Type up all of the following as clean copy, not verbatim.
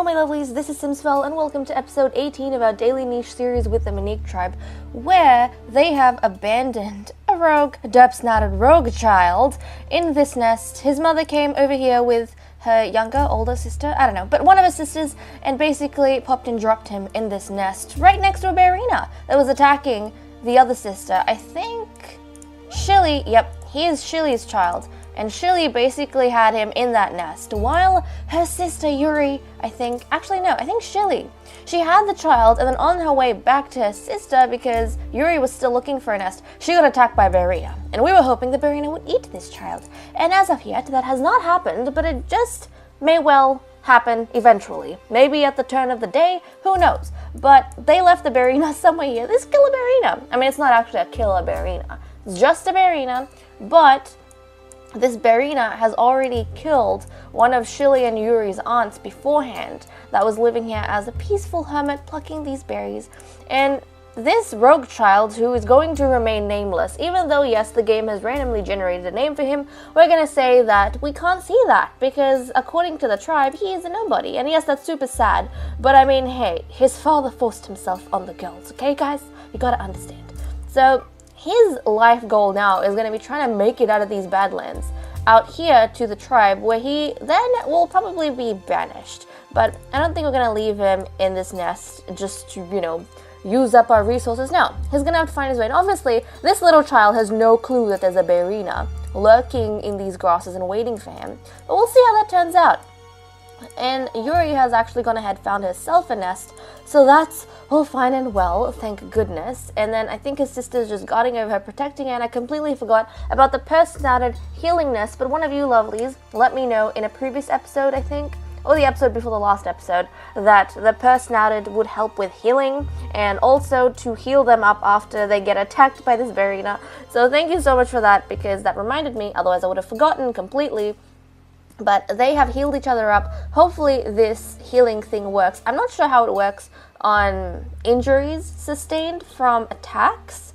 my lovelies, this is Simsfell and welcome to episode 18 of our daily niche series with the Moneek Tribe, where they have abandoned a rogue, derp-snouted rogue child in this nest. His mother came over here with her younger, older sister, I don't know, but one of her sisters, and basically popped and dropped him in this nest right next to a Bearyena that was attacking the other sister. I think Shilly, yep, he is Shilly's child. And Shilly basically had him in that nest, while her sister Yuri, I think Shilly. She had the child, and then on her way back to her sister, because Yuri was still looking for a nest, she got attacked by Bearyena. And we were hoping that Bearyena would eat this child. And as of yet, that has not happened, but it just may well happen eventually. Maybe at the turn of the day, who knows? But they left the Bearyena somewhere here. This killer Bearyena. I mean, it's not actually a killer Bearyena. It's just a Bearyena, but this Bearyena has already killed one of Shilly and Yuri's aunts beforehand that was living here as a peaceful hermit plucking these berries. And this rogue child, who is going to remain nameless, even though, yes, the game has randomly generated a name for him, we're going to say that we can't see that because, according to the tribe, he is a nobody. And yes, that's super sad, but I mean, hey, his father forced himself on the girls, okay, guys? You gotta understand. So his life goal now is going to be trying to make it out of these Badlands, out here to the tribe, where he then will probably be banished. But I don't think we're going to leave him in this nest just to, use up our resources. No, he's going to have to find his way. And obviously, this little child has no clue that there's a Bearyena lurking in these grasses and waiting for him. But we'll see how that turns out. And Yuri has actually gone ahead and found herself a nest, so that's all fine and well, thank goodness. And then I think his sister's just guarding over her, protecting her, and I completely forgot about the purse-snouted healing nest. But one of you lovelies let me know in a previous episode, I think, or the episode before the last episode, that the purse-snouted would help with healing, and also to heal them up after they get attacked by this Bearyena. So thank you so much for that, because that reminded me, otherwise I would have forgotten completely. But they have healed each other up. Hopefully this healing thing works. I'm not sure how it works on injuries sustained from attacks,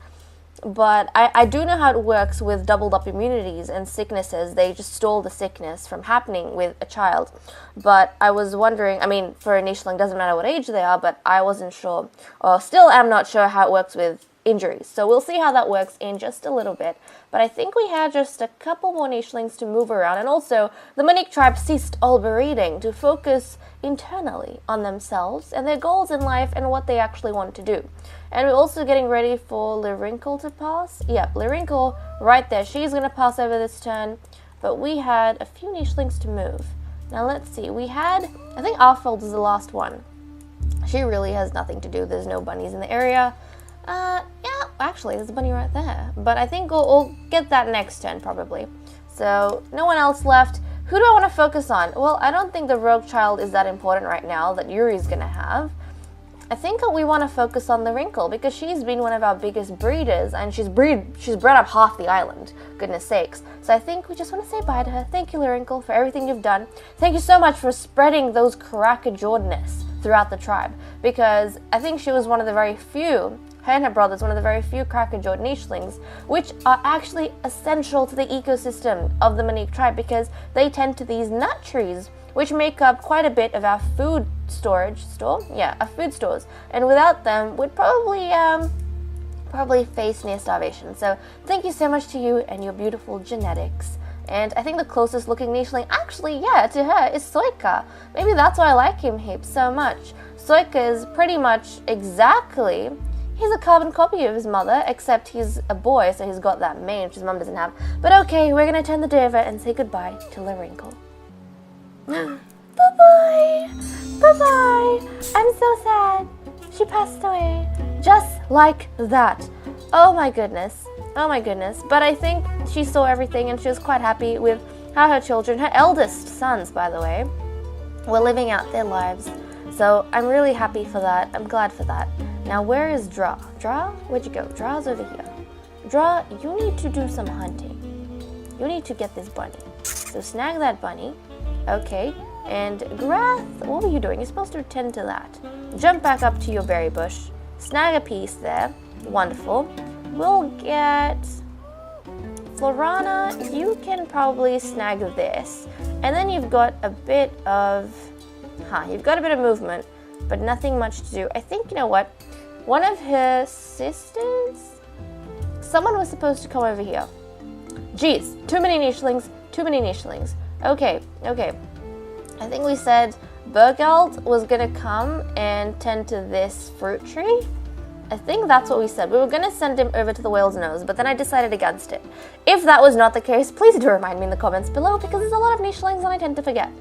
but I do know how it works with doubled up immunities and sicknesses. They just stole the sickness from happening with a child. But I was wondering, I mean, for a nicheling, doesn't matter what age they are, but I wasn't sure, or still am not sure how it works with injuries. So we'll see how that works in just a little bit. But I think we had just a couple more nichelings to move around. And also, the Moneek Tribe ceased all breeding to focus internally on themselves and their goals in life and what they actually want to do. And we're also getting ready for Lyrinkle to pass. Yep, Lyrinkle right there. She's going to pass over this turn. But we had a few nichelings to move. Now let's see. We had, I think Arfold is the last one. She really has nothing to do. There's no bunnies in the area. Yeah, actually, there's a bunny right there. But I think we'll get that next turn, probably. So, no one else left. Who do I want to focus on? Well, I don't think the rogue child is that important right now that Yuri's gonna have. I think we want to focus on Lyrinkle, because she's been one of our biggest breeders, and she's bred up half the island, goodness sakes. So I think we just want to say bye to her. Thank you, Lyrinkle, for everything you've done. Thank you so much for spreading those Karakajordness throughout the tribe, because I think she was one of the very few, her and her brothers, one of the very few Karakajord nichelings, which are actually essential to the ecosystem of the Moneek Tribe, because they tend to these nut trees, which make up quite a bit of our food our food stores. And without them, we'd probably face near starvation. So thank you so much to you and your beautiful genetics. And I think the closest looking nicheling, actually, yeah, to her is Soika. Maybe that's why I like him heaps so much. Soika is pretty much exactly, he's a carbon copy of his mother, except he's a boy, so he's got that mane, which his mom doesn't have. But okay, we're gonna turn the day over and say goodbye to Lyrinkle. Bye-bye! Bye-bye! I'm so sad. She passed away. Just like that. Oh my goodness. Oh my goodness. But I think she saw everything and she was quite happy with how her children, her eldest sons, by the way, were living out their lives. So I'm really happy for that. I'm glad for that. Now, where is Dra? Dra? Where'd you go? Dra's over here. Dra, you need to do some hunting. You need to get this bunny. So snag that bunny. Okay. And Grath, what were you doing? You're supposed to attend to that. Jump back up to your berry bush. Snag a piece there. Wonderful. We'll get Florana, you can probably snag this. And then you've got a bit of Huh, you've got a bit of movement, but nothing much to do. I think, you know what? One of her sisters? Someone was supposed to come over here. Jeez, too many nichelings, too many nichelings. Okay. I think we said Bergald was gonna come and tend to this fruit tree. I think that's what we said. We were gonna send him over to the whale's nose, but then I decided against it. If that was not the case, please do remind me in the comments below, because there's a lot of nichelings and I tend to forget.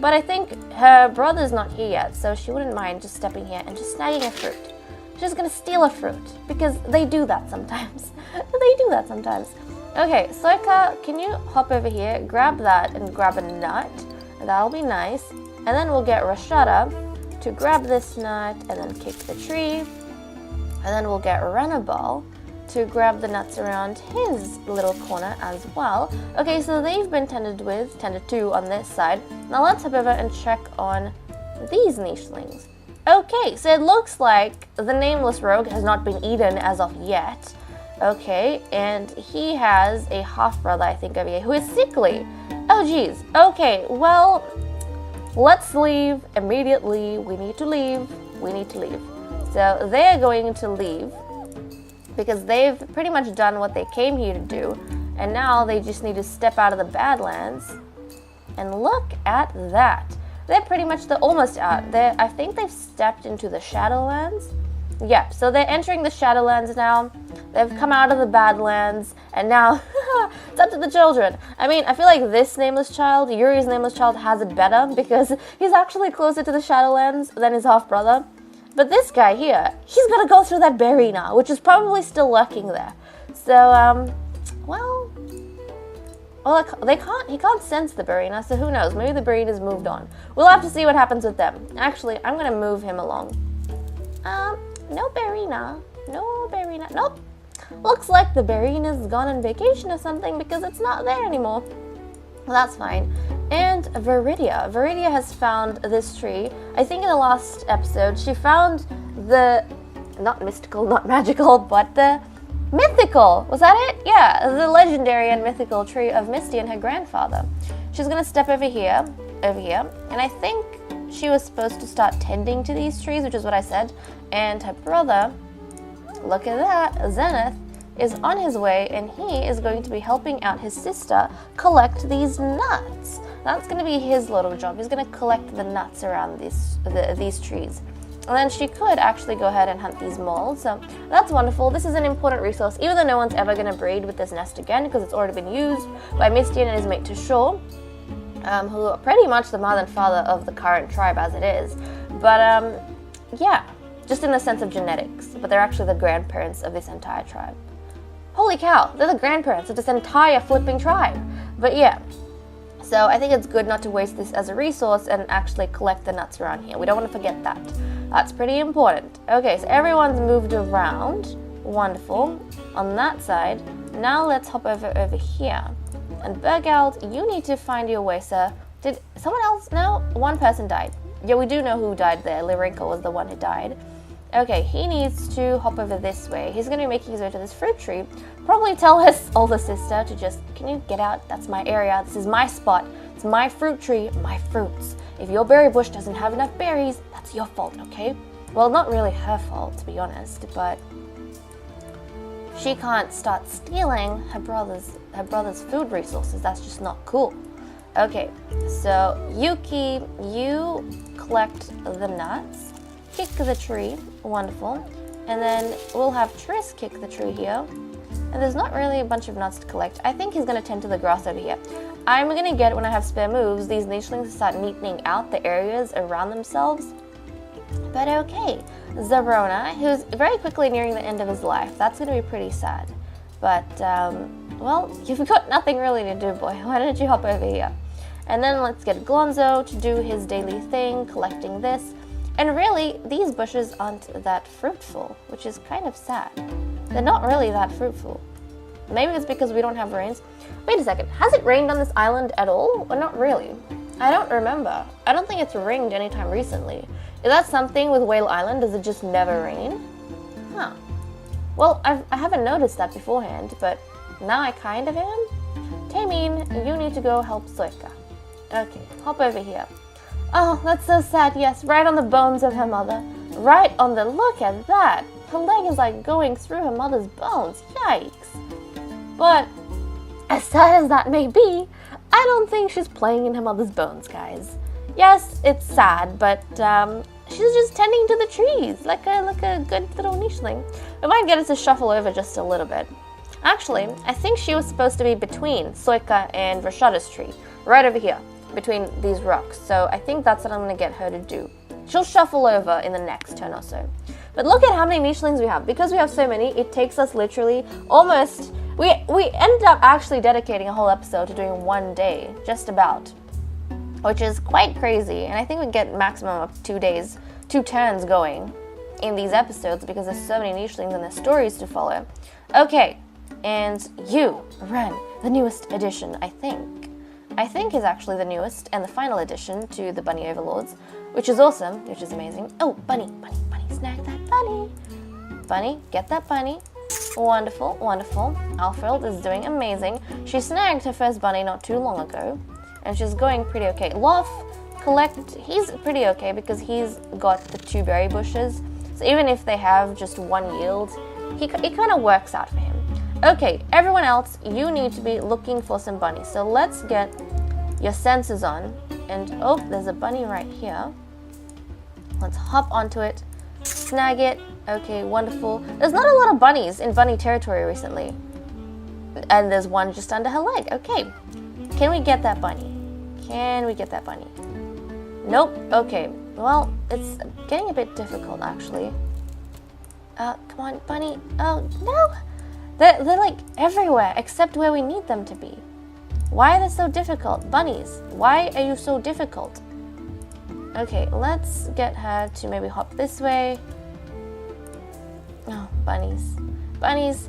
But I think her brother's not here yet, so she wouldn't mind just stepping here and just snagging a fruit. She's gonna steal a fruit, because they do that sometimes. They do that sometimes. Okay, Soika, can you hop over here, grab that, and grab a nut? That'll be nice. And then we'll get Rashada to grab this nut and then kick the tree. And then we'll get Renabal to grab the nuts around his little corner as well. Okay, so they've been tended to on this side. Now let's hop over and check on these nichelings. Okay, so it looks like the nameless rogue has not been eaten as of yet. Okay, and he has a half-brother, I think, over here, who is sickly. Oh, geez. Okay, well, let's leave immediately. We need to leave. So they're going to leave because they've pretty much done what they came here to do, and now they just need to step out of the Badlands. And look at that. They're pretty much almost out. I think they've stepped into the Shadowlands. Yep, so they're entering the Shadowlands now. They've come out of the Badlands, and now it's up to the children. I mean, I feel like this nameless child, Yuri's nameless child, has it better because he's actually closer to the Shadowlands than his half-brother. But this guy here, he's got to go through that Bearyena, which is probably still lurking there. So, well, he can't sense the Bearyena, so who knows? Maybe the Bearyena's moved on. We'll have to see what happens with them. Actually, I'm going to move him along. No Bearyena. Nope. Looks like the Bearyena's gone on vacation or something because it's not there anymore. Well, that's fine. And Viridia. Viridia has found this tree. I think in the last episode, she found the, not mystical, not magical, but the mythical. Was that it? Yeah, the legendary and mythical tree of Misty and her grandfather. She's going to step over here, and I think she was supposed to start tending to these trees, which is what I said. And her brother, look at that, Zenith, is on his way, and he is going to be helping out his sister collect these nuts. That's going to be his little job. He's going to collect the nuts around these trees. And then she could actually go ahead and hunt these moles. So that's wonderful. This is an important resource, even though no one's ever going to breed with this nest again because it's already been used by Misty and his mate Tashore, who are pretty much the mother and father of the current tribe as it is. But yeah, just in the sense of genetics. But they're actually the grandparents of this entire tribe. Holy cow, they're the grandparents of this entire flipping tribe. But yeah, so I think it's good not to waste this as a resource and actually collect the nuts around here. We don't want to forget that. That's pretty important. Okay, so everyone's moved around. Wonderful. On that side. Now let's hop over here. And Bergald, you need to find your way, sir. Did someone else? No? One person died. Yeah, we do know who died there. Lirinko was the one who died. Okay, he needs to hop over this way. He's going to be making his way to this fruit tree. Probably tell his older sister to just, can you get out? That's my area. This is my spot. It's my fruit tree, my fruits. If your berry bush doesn't have enough berries, that's your fault, okay? Well, not really her fault, to be honest, but she can't start stealing her brother's food resources. That's just not cool. Okay, so Yuki, you collect the nuts. Kick the tree, wonderful. And then we'll have Triss kick the tree here. And there's not really a bunch of nuts to collect. I think he's going to tend to the grass over here. I'm going to get, when I have spare moves, these nichelings to start neatening out the areas around themselves. But okay, Zarona, who's very quickly nearing the end of his life. That's going to be pretty sad. But, well, you've got nothing really to do, boy. Why don't you hop over here? And then let's get Glonzo to do his daily thing, collecting this. And really, these bushes aren't that fruitful, which is kind of sad. They're not really that fruitful. Maybe it's because we don't have rains. Wait a second, has it rained on this island at all? Or not really? I don't remember. I don't think it's rained anytime recently. Is that something with Whale Island? Does it just never rain? Huh. Well, I haven't noticed that beforehand, but now I kind of am. Taemin, you need to go help Soika. Okay, hop over here. Oh, that's so sad. Yes, right on the bones of her mother. Right on the... Look at that. Her leg is like going through her mother's bones. Yikes. But as sad as that may be, I don't think she's playing in her mother's bones, guys. Yes, it's sad, but she's just tending to the trees like a good little nicheling. We might get her to shuffle over just a little bit. Actually, I think she was supposed to be between Soika and Rashada's tree, right over here, between these rocks. So I think that's what I'm going to get her to do. She'll shuffle over in the next turn or so. But look at how many nichelings we have. Because we have so many, it takes us literally almost... We ended up actually dedicating a whole episode to doing one day, just about. Which is quite crazy. And I think we get maximum of 2 days, 2 turns going in these episodes because there's so many nichelings and there's stories to follow. Okay, and you, Ren, the newest addition, I think is actually the newest and the final addition to the Bunny Overlords, which is awesome, which is amazing. Oh, bunny, snag that bunny. Bunny, get that bunny. Wonderful, wonderful. Alfred is doing amazing. She snagged her first bunny not too long ago, and she's going pretty okay. Loth, he's pretty okay because he's got the 2 berry bushes, so even if they have just 1 yield, it kind of works out for him. Okay, everyone else, you need to be looking for some bunnies. So let's get your senses on. And oh, there's a bunny right here. Let's hop onto it, snag it. Okay, wonderful. There's not a lot of bunnies in bunny territory recently. And there's one just under her leg. Okay, can we get that bunny? Can we get that bunny? Nope. Okay, well, it's getting a bit difficult actually. Come on, bunny. Oh, no! They're like everywhere except where we need them to be. Why are they so difficult? Bunnies, why are you so difficult? Okay, let's get her to maybe hop this way. Oh, bunnies. Bunnies.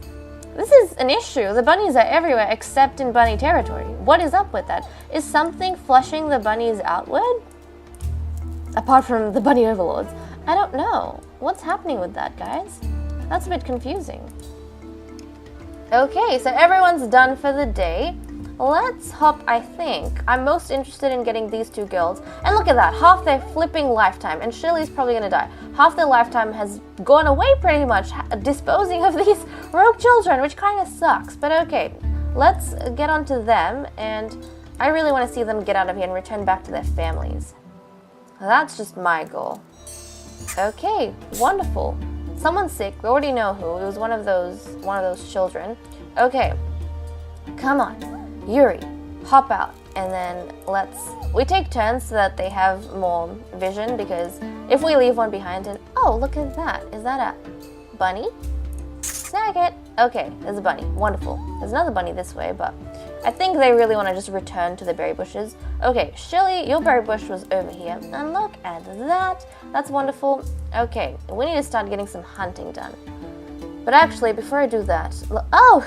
This is an issue. The bunnies are everywhere except in bunny territory. What is up with that? Is something flushing the bunnies outward? Apart from the bunny overlords. I don't know. What's happening with that, guys? That's a bit confusing. Okay, so everyone's done for the day. Let's hop, I think. I'm most interested in getting these 2 girls. And look at that, half their flipping lifetime. And Shirley's probably going to die. Half their lifetime has gone away pretty much, disposing of these rogue children, which kind of sucks. But okay, let's get onto them. And I really want to see them get out of here and return back to their families. That's just my goal. Okay, wonderful. Someone's sick. We already know who. It was one of those children. Okay, come on, Yuri, hop out, and then we take turns so that they have more vision. Because if we leave one behind, and oh, look at that. Is that a bunny? Snag it. Okay, there's a bunny. Wonderful. There's another bunny this way, but I think they really want to just return to the berry bushes. Okay, Shirley, your berry bush was over here. And look at that. That's wonderful. Okay, we need to start getting some hunting done. But actually, before I do that... Oh!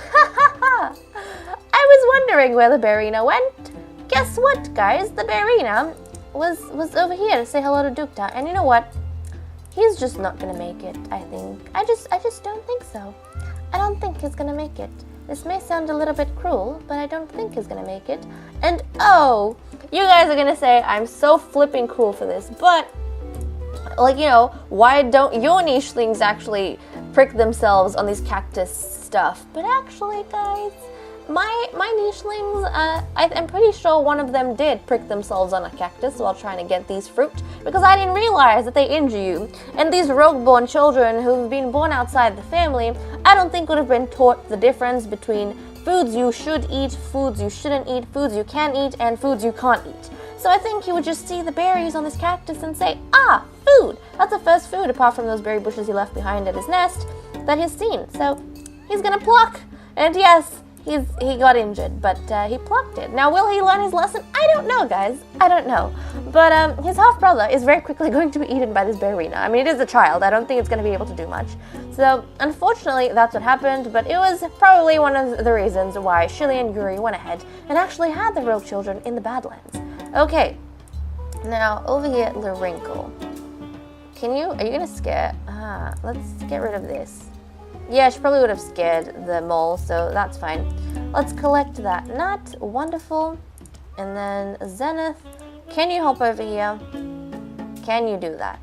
I was wondering where the Bearyena went. Guess what, guys? The Bearyena was over here to say hello to Dukta. And you know what? He's just not going to make it, I think. I just don't think so. I don't think he's going to make it. This may sound a little bit cruel, but I don't think he's going to make it. And oh, you guys are going to say I'm so flipping cruel for this, but like, you know, why don't your nichelings actually prick themselves on these cactus stuff? But actually, guys, my nichelings, I'm pretty sure one of them did prick themselves on a cactus while trying to get these fruit, because I didn't realize that they injure you. And these rogue-born children who've been born outside the family, I don't think would have been taught the difference between foods you should eat, foods you shouldn't eat, foods you can eat, and foods you can't eat. So I think he would just see the berries on this cactus and say, ah, food! That's the first food, apart from those berry bushes he left behind at his nest, that he's seen. So he's gonna pluck. And yes, he got injured, but he plucked it. Now, will he learn his lesson? I don't know, guys. I don't know. But his half-brother is very quickly going to be eaten by this Bearyena. I mean, it is a child. I don't think it's going to be able to do much. So, unfortunately, that's what happened, but it was probably one of the reasons why Shirley and Yuri went ahead and actually had the real children in the Badlands. Okay. Now, over here, Larinkle. Are you going to scare? Let's get rid of this. Yeah, she probably would have scared the mole, so that's fine. Let's collect that nut. Wonderful. And then Zenith, can you hop over here? Can you do that?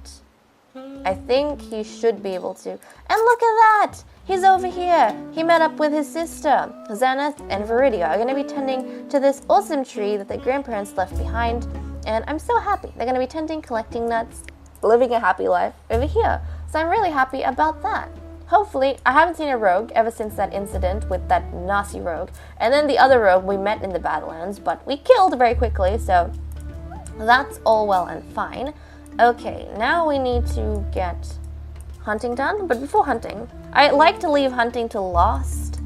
I think he should be able to. And look at that! He's over here. He met up with his sister. Zenith and Viridia are going to be tending to this awesome tree that their grandparents left behind. And I'm so happy. They're going to be tending, collecting nuts, living a happy life over here. So I'm really happy about that. Hopefully, I haven't seen a rogue ever since that incident with that nasty rogue. And then the other rogue we met in the Badlands, but we killed very quickly, so that's all well and fine. Okay, now we need to get hunting done, but before hunting, I like to leave hunting to last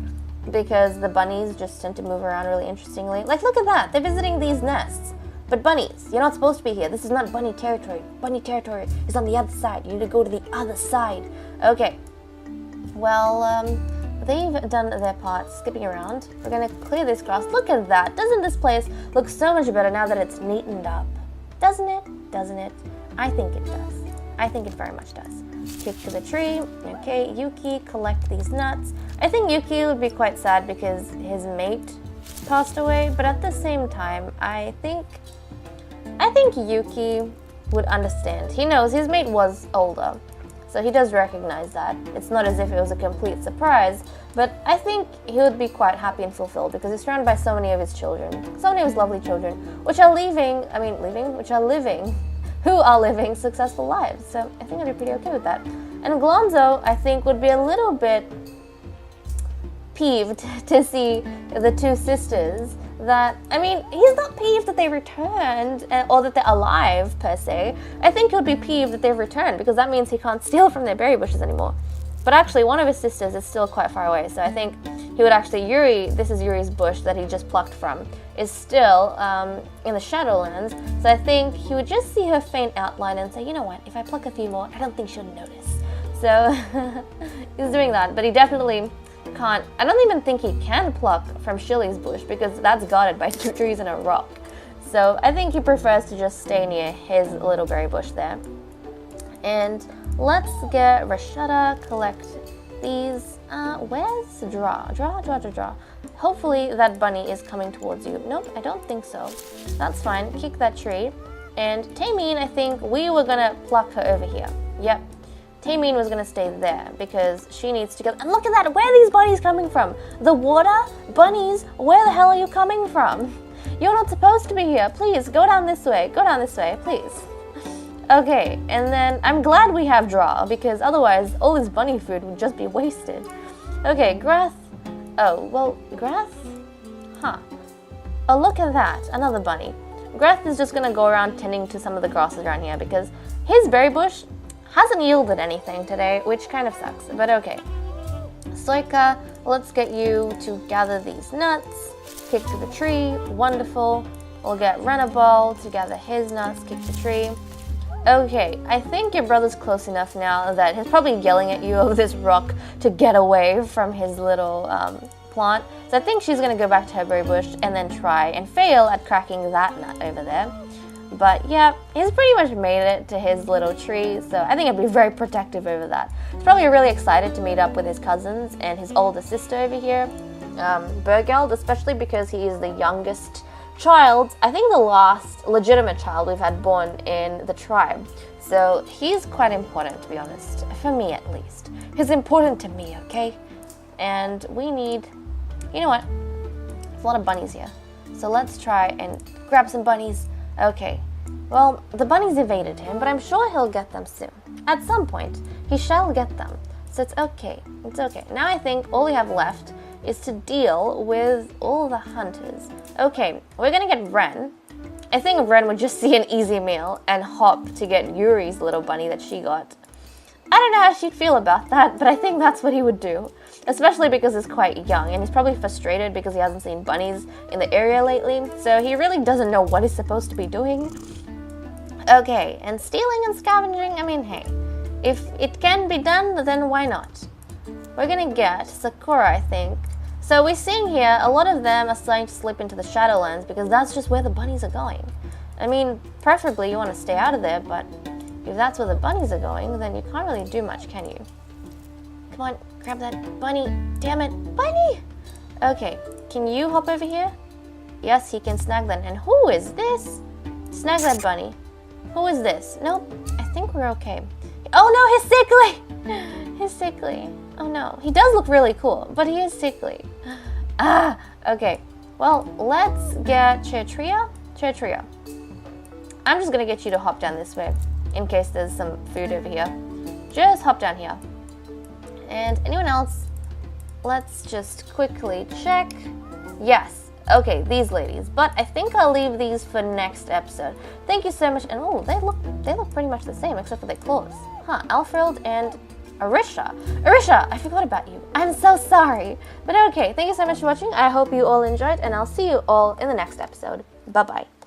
because the bunnies just tend to move around really interestingly. Like, look at that, they're visiting these nests. But bunnies, you're not supposed to be here. This is not bunny territory. Bunny territory is on the other side. You need to go to the other side. Okay. Well, they've done their part skipping around. We're gonna clear this grass. Look at that. Doesn't this place look so much better now that it's neatened up? Doesn't it? Doesn't it? I think it does. I think it very much does. Kick to the tree. Okay, Yuki, collect these nuts. I think Yuki would be quite sad because his mate passed away, but at the same time, I think Yuki would understand. He knows his mate was older, so he does recognize that. It's not as if it was a complete surprise, but I think he would be quite happy and fulfilled because he's surrounded by so many of his children, so many of his lovely children, which are living successful lives. So I think I'd be pretty okay with that. And Glonzo, I think, would be a little bit peeved to see the two sisters that, I mean, he's not peeved that they returned or that they're alive per se. I think he'll be peeved that they've returned because that means he can't steal from their berry bushes anymore. But actually, one of his sisters is still quite far away, so I think he would actually, this is Yuri's bush that he just plucked from, is still in the Shadowlands, so I think he would just see her faint outline and say, you know what, if I pluck a few more, I don't think she'll notice. So he's doing that, but he definitely can't. I don't even think he can pluck from Shilly's bush because that's guarded by 2 trees and a rock. So I think he prefers to just stay near his little berry bush there. And let's get Rashada, collect these. Where's Draw? Hopefully that bunny is coming towards you. Nope, I don't think so. That's fine. Kick that tree. And Taymeen, I think we were gonna pluck her over here. Yep. Taymeen was going to stay there because she needs to go. And look at that! Where are these bunnies coming from? The water? Bunnies? Where the hell are you coming from? You're not supposed to be here. Please, go down this way. Go down this way, please. Okay, and then I'm glad we have Draw because otherwise all this bunny food would just be wasted. Okay, Greth. Oh, well, Greth? Huh. Oh, look at that. Another bunny. Greth is just going to go around tending to some of the grasses around here because his berry bush hasn't yielded anything today, which kind of sucks, but okay. Soika, let's get you to gather these nuts. Kick to the tree, wonderful. We'll get Renabal to gather his nuts, kick the tree. Okay, I think your brother's close enough now that he's probably yelling at you over this rock to get away from his little plant. So I think she's gonna go back to her berry bush and then try and fail at cracking that nut over there. But yeah, he's pretty much made it to his little tree, so I think I'd be very protective over that. He's probably really excited to meet up with his cousins and his older sister over here, Bergeld, especially because he is the youngest child, I think the last legitimate child we've had born in the tribe. So he's quite important, to be honest, for me at least. He's important to me, okay? And we need, you know what, there's a lot of bunnies here. So let's try and grab some bunnies. Okay, well, the bunnies evaded him, but I'm sure he'll get them soon. At some point, he shall get them. So it's okay. It's okay. Now I think all we have left is to deal with all the hunters. Okay, we're gonna get Ren. I think Ren would just see an easy meal and hop to get Yuri's little bunny that she got. I don't know how she'd feel about that, but I think that's what he would do. Especially because he's quite young and he's probably frustrated because he hasn't seen bunnies in the area lately, so he really doesn't know what he's supposed to be doing. Okay, and stealing and scavenging, I mean, hey, if it can be done, then why not? We're gonna get Sakura, I think. So we're seeing here, a lot of them are starting to slip into the Shadowlands because that's just where the bunnies are going. I mean, preferably you want to stay out of there, but if that's where the bunnies are going, then you can't really do much, can you? Come on, grab that bunny. Damn it, bunny! Okay, can you hop over here? Yes, he can snag that. And who is this? Snag that bunny. Who is this? Nope, I think we're okay. Oh no, he's sickly! He's sickly. Oh no, he does look really cool, but he is sickly. Okay. Well, let's get Chetria. Chetria. I'm just gonna get you to hop down this way, in case there's some food over here. Just hop down here. And anyone else? Let's just quickly check. Yes. Okay, these ladies. But I think I'll leave these for next episode. Thank you so much. And oh, they look pretty much the same except for their clothes. Huh, Alfred and Arisha. Arisha, I forgot about you. I'm so sorry. But okay, thank you so much for watching. I hope you all enjoyed, and I'll see you all in the next episode. Bye-bye.